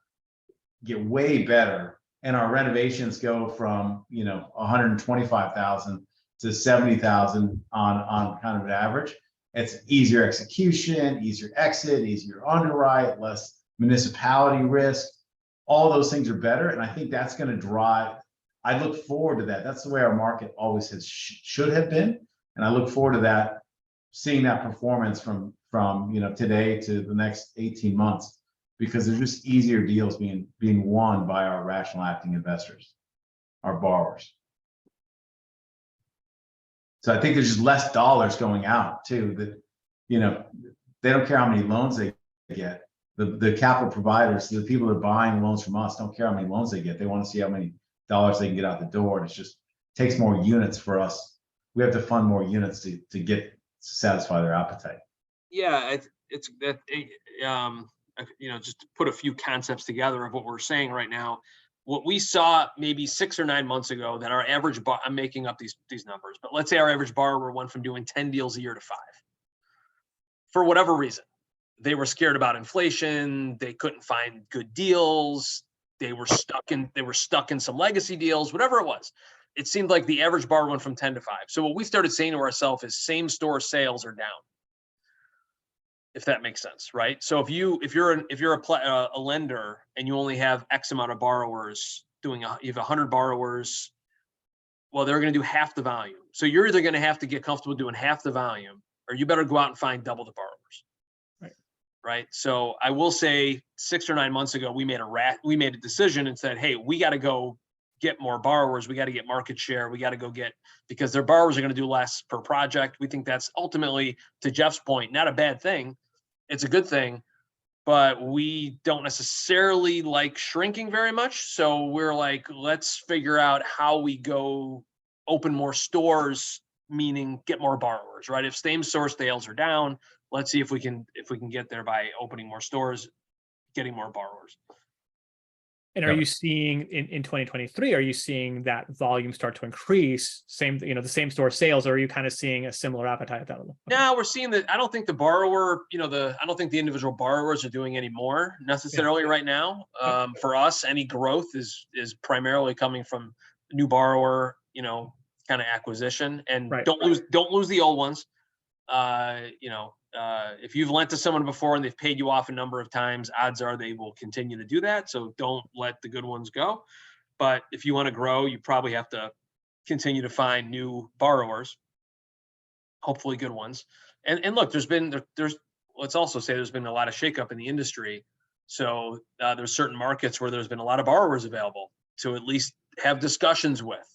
get way better. And our renovations go from, 125,000 to 70,000 on kind of an average. It's easier execution, easier exit, easier underwrite, less municipality risk. All those things are better. And I think that's going to drive, I look forward to that. That's the way our market always should have been. And I look forward to that, seeing that performance from today to the next 18 months, because there's just easier deals being won by our rational acting investors, our borrowers. So I think there's just less dollars going out too, that, they don't care how many loans they get. The capital providers, the people that are buying loans from us don't care how many loans they get. They want to see how many dollars they can get out the door, and it's just takes more units for us. We have to fund more units to get to satisfy their appetite. Yeah, it's that, just to put a few concepts together of what we're saying right now. What we saw maybe 6 or 9 months ago, that our average I'm making up these numbers, but let's say our average borrower went from doing 10 deals a year to 5. For whatever reason, they were scared about inflation, they couldn't find good deals, they were stuck in some legacy deals, whatever it was. It seemed like the average borrower went from 10 to 5. So what we started saying to ourselves is same store sales are down. If that makes sense, right? So if you're a lender and you only have X amount of borrowers you have 100 borrowers, well, they're going to do half the volume. So you're either going to have to get comfortable doing half the volume, or you better go out and find double the borrowers. Right. So I will say 6 or 9 months ago, we made a decision and said, hey, we got to go get more borrowers. We got to get market share. We got to go because their borrowers are going to do less per project. We think that's ultimately, to Jeff's point, not a bad thing. It's a good thing, but we don't necessarily like shrinking very much. So we're like, let's figure out how we go open more stores, meaning get more borrowers, right? If same store sales are down, let's see if we can get there by opening more stores, getting more borrowers. And are you seeing in 2023, are you seeing that volume start to increase? The same store sales, or are you kind of seeing a similar appetite at that level? No, we're seeing that. I don't think the borrower, I don't think the individual borrowers are doing any more necessarily right now. For us, any growth is primarily coming from new borrower, kind of acquisition, and don't lose the old ones. If you've lent to someone before and they've paid you off a number of times, odds are they will continue to do that. So don't let the good ones go. But if you want to grow, you probably have to continue to find new borrowers, hopefully good ones. And look, let's also say there's been a lot of shakeup in the industry. So there's certain markets where there's been a lot of borrowers available to at least have discussions with.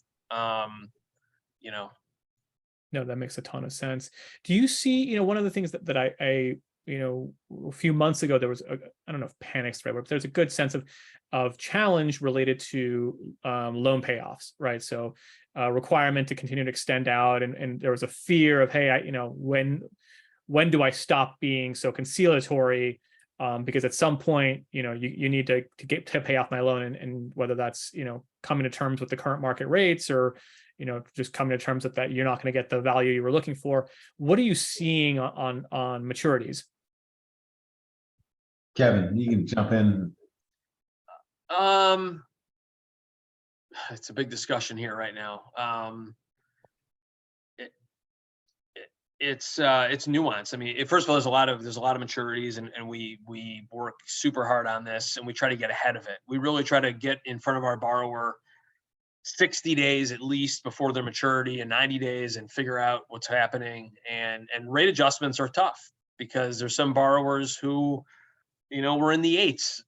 No, that makes a ton of sense. Do you see, one of the things that I a few months ago, there was, I don't know if panic's right, but there's a good sense of challenge related to loan payoffs, right? So requirement to continue to extend out. And there was a fear of, hey, when do I stop being so conciliatory? Because at some point, you need to pay off my loan, and whether that's, coming to terms with the current market rates, or just coming to terms with that you're not going to get the value you were looking for. What are you seeing on maturities? Kevin, you can jump in. It's a big discussion here right now. It's nuanced. I mean, first of all, there's a lot of maturities, and we work super hard on this, and we try to get ahead of it. We really try to get in front of our borrower 60 days at least before their maturity, and 90 days, and figure out what's happening. And rate adjustments are tough, because there's some borrowers who, were in the 8s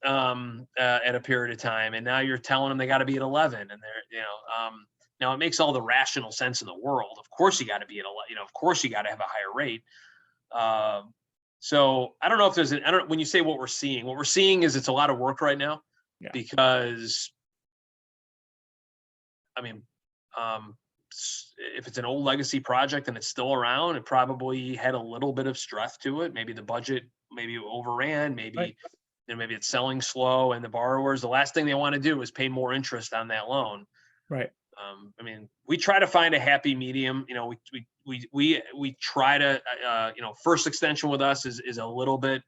at a period of time, and now you're telling them they got to be at 11, and they're, now it makes all the rational sense in the world. Of course you got to be at 11, of course you got to have a higher rate. So I don't know if when you say what we're seeing is it's a lot of work right now, because if it's an old legacy project and it's still around, it probably had a little bit of stress to it. Maybe the budget overran, maybe maybe it's selling slow, and the borrowers, the last thing they want to do is pay more interest on that loan. Right. We try to find a happy medium. We try to, first extension with us is a little bit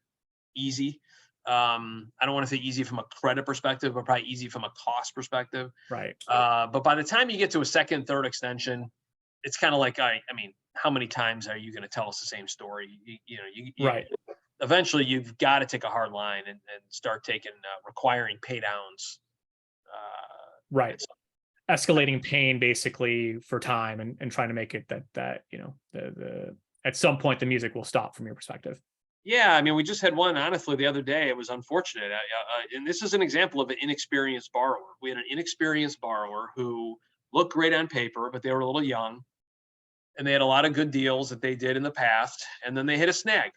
easy. I don't want to say easy from a credit perspective, but probably easy from a cost perspective. Right. But by the time you get to a second, third extension, it's kind of like, how many times are you going to tell us the same story? Right. Eventually you've got to take a hard line and start taking requiring pay downs. Right. Escalating pain basically for time, and trying to make it that at some point the music will stop from your perspective. Yeah, we just had one, honestly, the other day. It was unfortunate. And this is an example of an inexperienced borrower. We had an inexperienced borrower who looked great on paper, but they were a little young, and they had a lot of good deals that they did in the past. And then they hit a snag.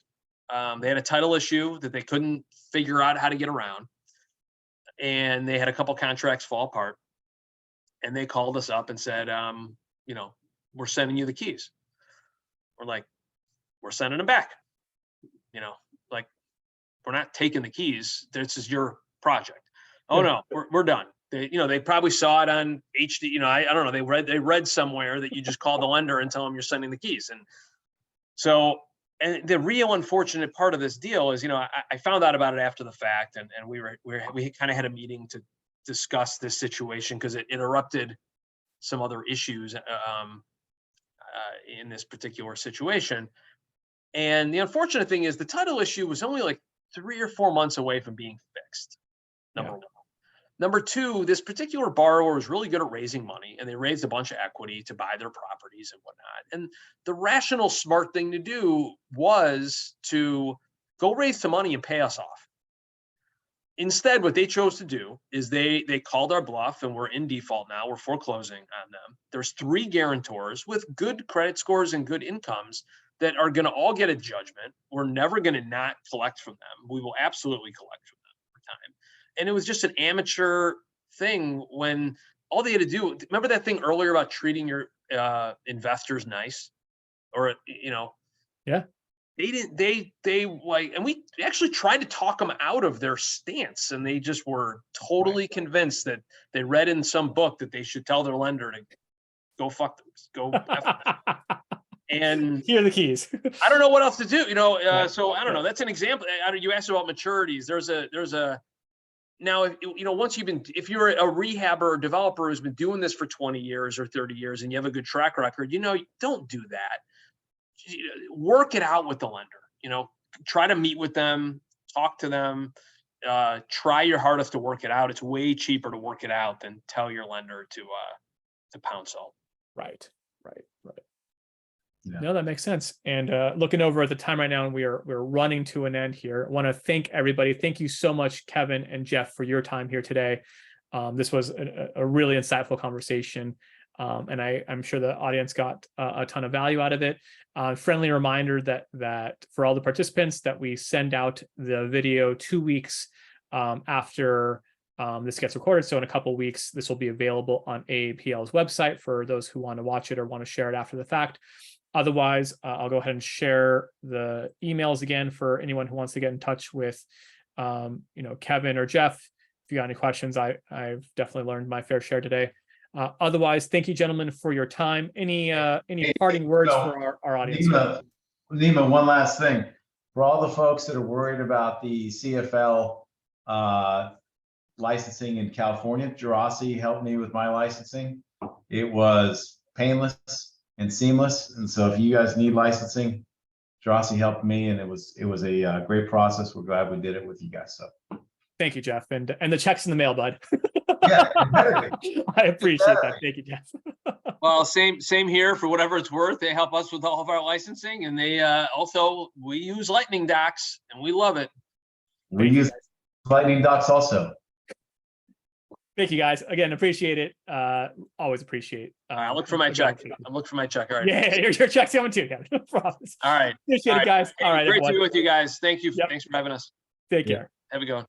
They had a title issue that they couldn't figure out how to get around. And they had a couple contracts fall apart. and they called us up and said, we're sending you the keys. We're like, we're sending them back. Like, we're not taking the keys. This is your project. Oh no, we're done. They probably saw it on HD. I don't know. They read somewhere that you just call the lender and tell them you're sending the keys. And so, and the real unfortunate part of this deal is, I found out about it after the fact, and we kind of had a meeting to discuss this situation because it interrupted some other issues in this particular situation. And the unfortunate thing is the title issue was only like 3 or 4 months away from being fixed. Number one. Number two, this particular borrower was really good at raising money, and they raised a bunch of equity to buy their properties and whatnot. And the rational, smart thing to do was to go raise some money and pay us off. Instead, what they chose to do is they called our bluff, and we're in default now. We're foreclosing on them. There's 3 guarantors with good credit scores and good incomes that are going to all get a judgment. We're never going to not collect from them. We will absolutely collect from them over time. And it was just an amateur thing when all they had to do, remember that thing earlier about treating your investors nice? Or, Yeah. They like, and we actually tried to talk them out of their stance, and they just were totally convinced that they read in some book that they should tell their lender to go fuck them, go F them. And here are the keys. I don't know what else to do, so I don't know. That's an example. You asked about maturities. There's a now, if you're a rehabber or developer who's been doing this for 20 years or 30 years and you have a good track record, don't do that. Work it out with the lender, try to meet with them, talk to them, try your hardest to work it out. It's way cheaper to work it out than tell your lender to pound salt. Right. Yeah. No, that makes sense. And looking over at the time right now, and we're running to an end here. I want to thank everybody. Thank you so much, Kevin and Jeff, for your time here today. This was a really insightful conversation, and I'm sure the audience got a ton of value out of it. Friendly reminder that for all the participants that we send out the video 2 weeks after this gets recorded. So in a couple of weeks, this will be available on AAPL's website for those who want to watch it or want to share it after the fact. Otherwise, I'll go ahead and share the emails again for anyone who wants to get in touch with, Kevin or Jeff. If you got any questions, I've definitely learned my fair share today. Otherwise, thank you, gentlemen, for your time. Any parting words for our audience? Nema, one last thing. For all the folks that are worried about the CFL licensing in California, Gerasi helped me with my licensing. It was painless and seamless. And so if you guys need licensing, Gerasi helped me, and it was a great process. We're glad we did it with you guys. So thank you, Jeff. And the check's in the mail, bud. Yeah, I appreciate that. Thank you, Jeff. Well, same here. For whatever it's worth, they help us with all of our licensing, and they we use Lightning Docs, and we love it. We use Lightning Docs also. Thank you, guys. Again, appreciate it. Always appreciate. I look for my check. I'm looking for my check. All right. Yeah, your check's coming too, Kevin. No problem. All right. Appreciate it, guys. Hey, all right, great everyone. to be with you guys. Thank you. Yep. Thanks for having us. Take care. Have a good one.